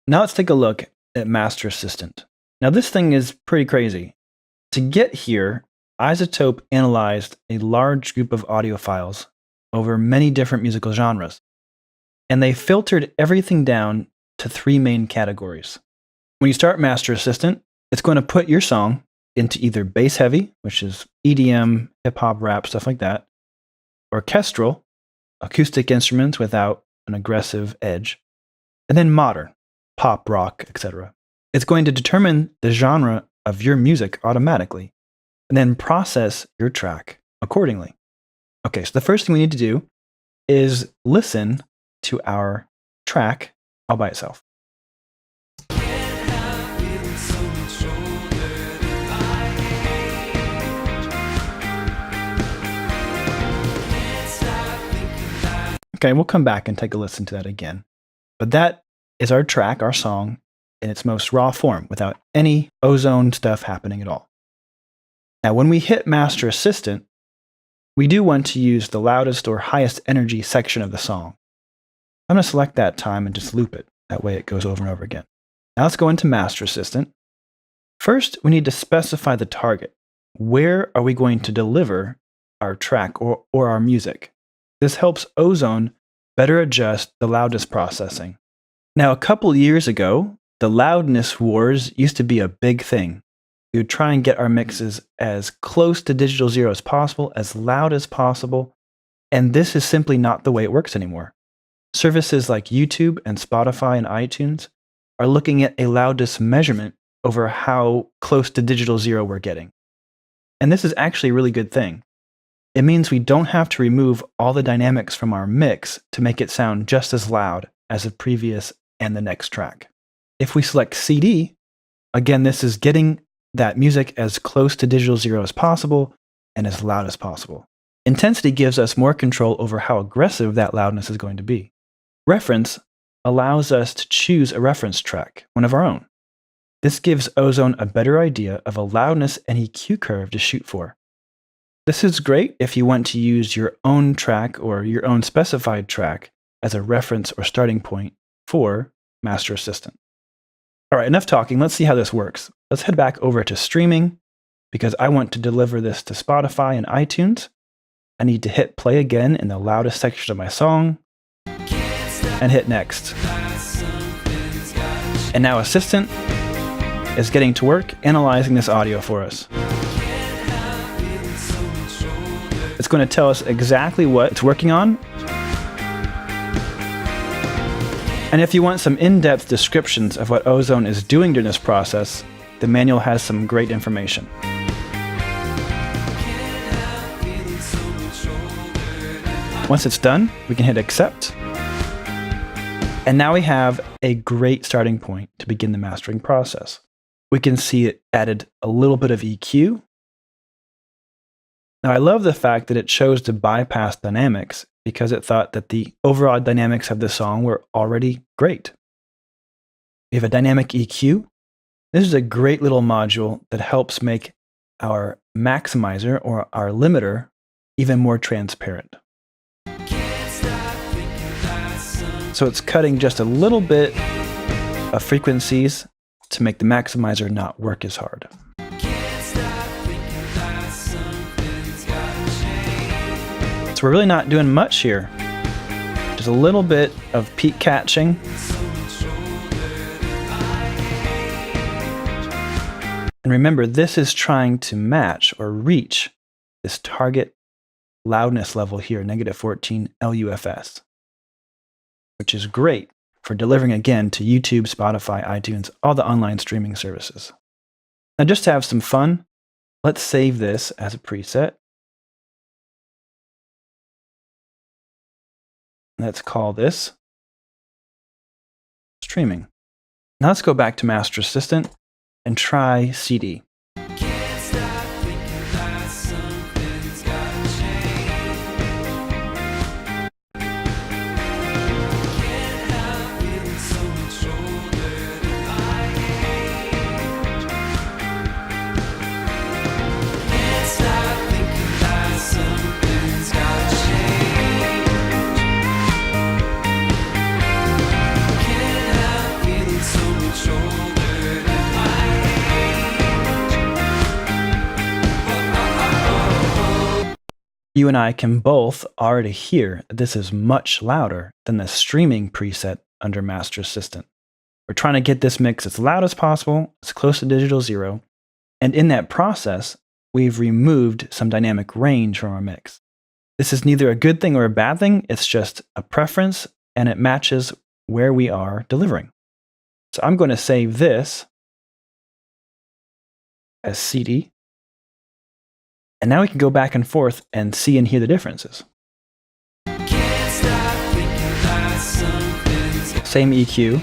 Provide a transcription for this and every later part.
Now let's take a look at Master Assistant. Now this thing is pretty crazy. To get here, iZotope analyzed a large group of audio files over many different musical genres, and they filtered everything down to 3 main categories. When you start Master Assistant, it's going to put your song into either bass heavy, which is EDM, hip hop, rap, stuff like that, orchestral, acoustic instruments without an aggressive edge, and then modern, pop, rock, etc. It's going to determine the genre of your music automatically, and then process your track accordingly. Okay, so the first thing we need to do is listen to our track all by itself. Okay, we'll come back and take a listen to that again. But that is our track, our song, in its most raw form, without any ozone stuff happening at all. Now, when we hit Master Assistant, we do want to use the loudest or highest energy section of the song. I'm going to select that time and just loop it. That way it goes over and over again. Now let's go into Master Assistant. First, we need to specify the target. Where are we going to deliver our track or our music? This helps Ozone better adjust the loudness processing. Now, a couple years ago, the loudness wars used to be a big thing. We would try and get our mixes as close to digital zero as possible, as loud as possible, and this is simply not the way it works anymore. Services like YouTube and Spotify and iTunes are looking at a loudness measurement over how close to digital zero we're getting. And this is actually a really good thing. It means we don't have to remove all the dynamics from our mix to make it sound just as loud as the previous and the next track. If we select CD, again, this is getting that music as close to digital zero as possible and as loud as possible. Intensity gives us more control over how aggressive that loudness is going to be. Reference allows us to choose a reference track, one of our own. This gives Ozone a better idea of a loudness and EQ curve to shoot for. This is great if you want to use your own track or your own specified track as a reference or starting point for Master Assistant. All right, enough talking. Let's see how this works. Let's head back over to streaming because I want to deliver this to Spotify and iTunes. I need to hit play again in the loudest section of my song and hit next. And now Assistant is getting to work analyzing this audio for us. It's going to tell us exactly what it's working on. And if you want some in-depth descriptions of what Ozone is doing during this process, the manual has some great information. Once it's done, we can hit accept. And now we have a great starting point to begin the mastering process. We can see it added a little bit of EQ. Now, I love the fact that it chose to bypass dynamics because it thought that the overall dynamics of the song were already great. We have a dynamic EQ. This is a great little module that helps make our maximizer or our limiter even more transparent. So it's cutting just a little bit of frequencies to make the maximizer not work as hard. So we're really not doing much here. Just a little bit of peak catching. And remember, this is trying to match or reach this target loudness level here, -14 LUFS, which is great for delivering again to YouTube, Spotify, iTunes, all the online streaming services. Now, just to have some fun, let's save this as a preset. Let's call this streaming. Now let's go back to Master Assistant and try CD. you and I can both already hear that this is much louder than the streaming preset under Master Assistant. We're trying to get this mix as loud as possible, as close to digital zero, and in that process, we've removed some dynamic range from our mix. This is neither a good thing or a bad thing, it's just a preference, and it matches where we are delivering. So I'm going to save this as CD, and now we can go back and forth and see and hear the differences. Same EQ.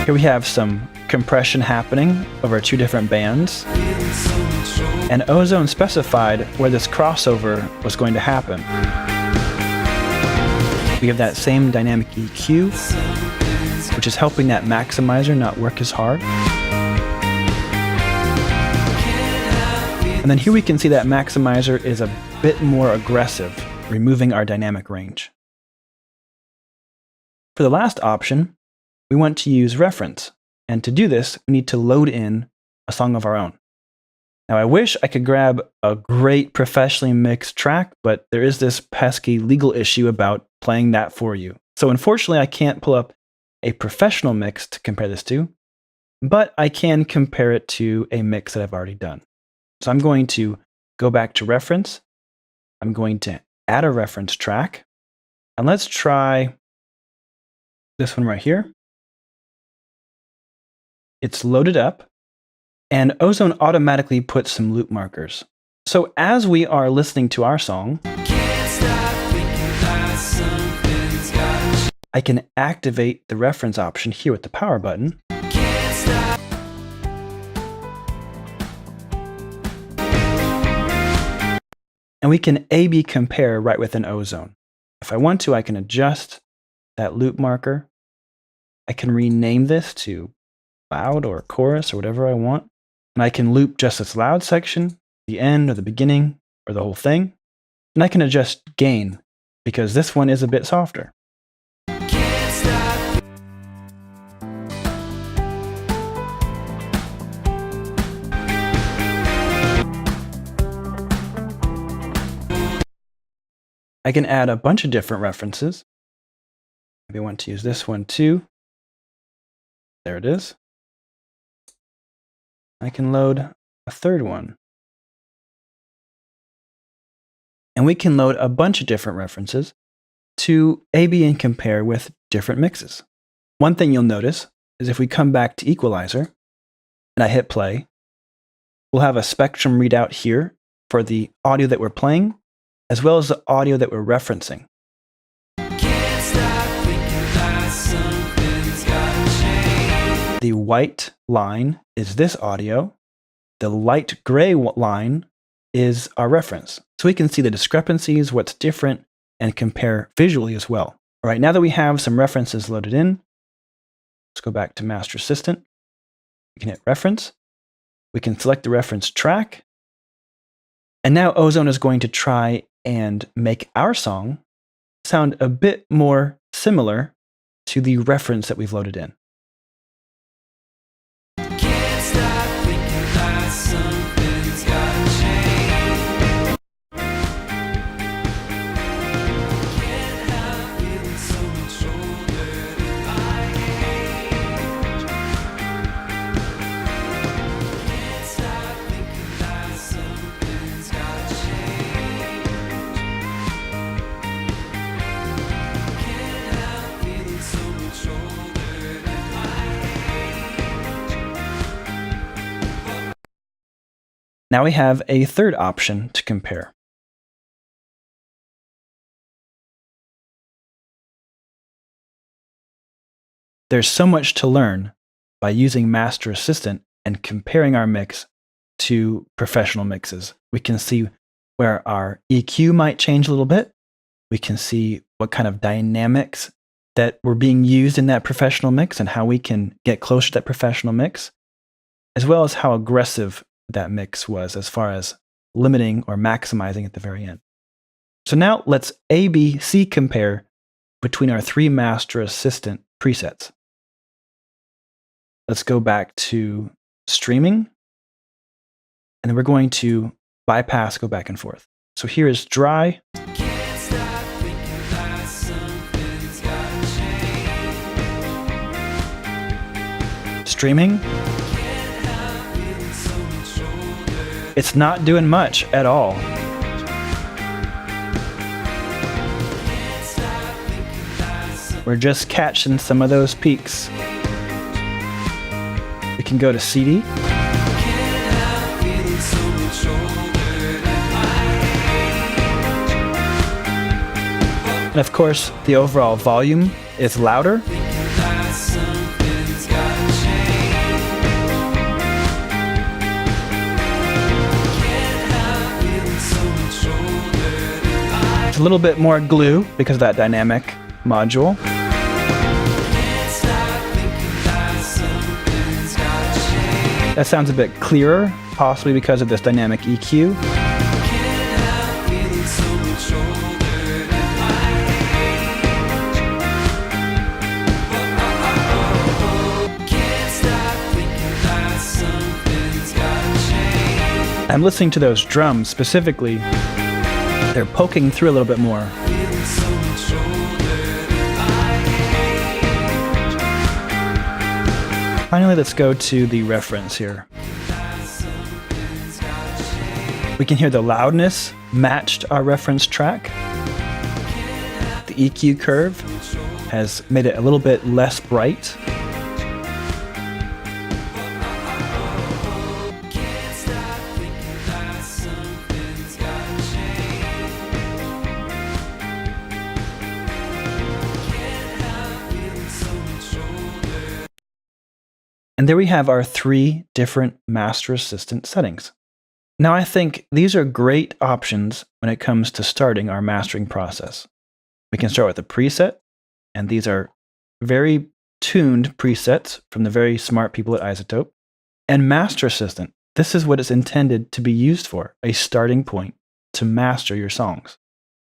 Here we have some compression happening over two different bands. And Ozone specified where this crossover was going to happen. We have that same dynamic EQ, which is helping that maximizer not work as hard. And then here we can see that maximizer is a bit more aggressive, removing our dynamic range. For the last option, we want to use reference. And to do this, we need to load in a song of our own. Now, I wish I could grab a great professionally mixed track, but there is this pesky legal issue about playing that for you. So unfortunately, I can't pull up a professional mix to compare this to, but I can compare it to a mix that I've already done. So I'm going to go back to reference. I'm going to add a reference track. And let's try this one right here. It's loaded up, and Ozone automatically puts some loop markers. So as we are listening to our song, I can activate the reference option here with the power button. And we can A/B compare right within Ozone. If I want to, I can adjust that loop marker. I can rename this to loud or chorus or whatever I want. And I can loop just this loud section, the end or the beginning or the whole thing. And I can adjust gain because this one is a bit softer. I can add a bunch of different references. Maybe I want to use this one too. There it is. I can load a third one. And we can load a bunch of different references to A/B and compare with different mixes. One thing you'll notice is if we come back to Equalizer and I hit play, we'll have a spectrum readout here for the audio that we're playing, as well as the audio that we're referencing. The white line is this audio. The light gray line is our reference. So we can see the discrepancies, what's different, and compare visually as well. All right, now that we have some references loaded in, let's go back to Master Assistant. We can hit reference. We can select the reference track. And now Ozone is going to try and make our song sound a bit more similar to the reference that we've loaded in. Now we have a third option to compare. There's so much to learn by using Master Assistant and comparing our mix to professional mixes. We can see where our EQ might change a little bit. We can see what kind of dynamics that were being used in that professional mix and how we can get closer to that professional mix, as well as how aggressive that mix was as far as limiting or maximizing at the very end. So now let's A/B/C compare between our three Master Assistant presets. Let's go back to streaming, and then we're going to bypass, go back and forth. So here is dry. Streaming. It's not doing much at all. We're just catching some of those peaks. We can go to CD. And of course, the overall volume is louder. It's a little bit more glue because of that dynamic module. That sounds a bit clearer, possibly because of this dynamic EQ. I'm listening to those drums specifically. They're poking through a little bit more. Finally, let's go to the reference here. We can hear the loudness matched our reference track. The EQ curve has made it a little bit less bright. And there we have our 3 different Master Assistant settings. Now I think these are great options when it comes to starting our mastering process. We can start with a preset, and these are very tuned presets from the very smart people at iZotope. And Master Assistant, this is what it's intended to be used for, a starting point to master your songs.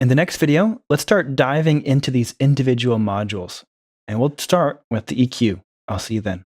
In the next video, let's start diving into these individual modules, and we'll start with the EQ. I'll see you then.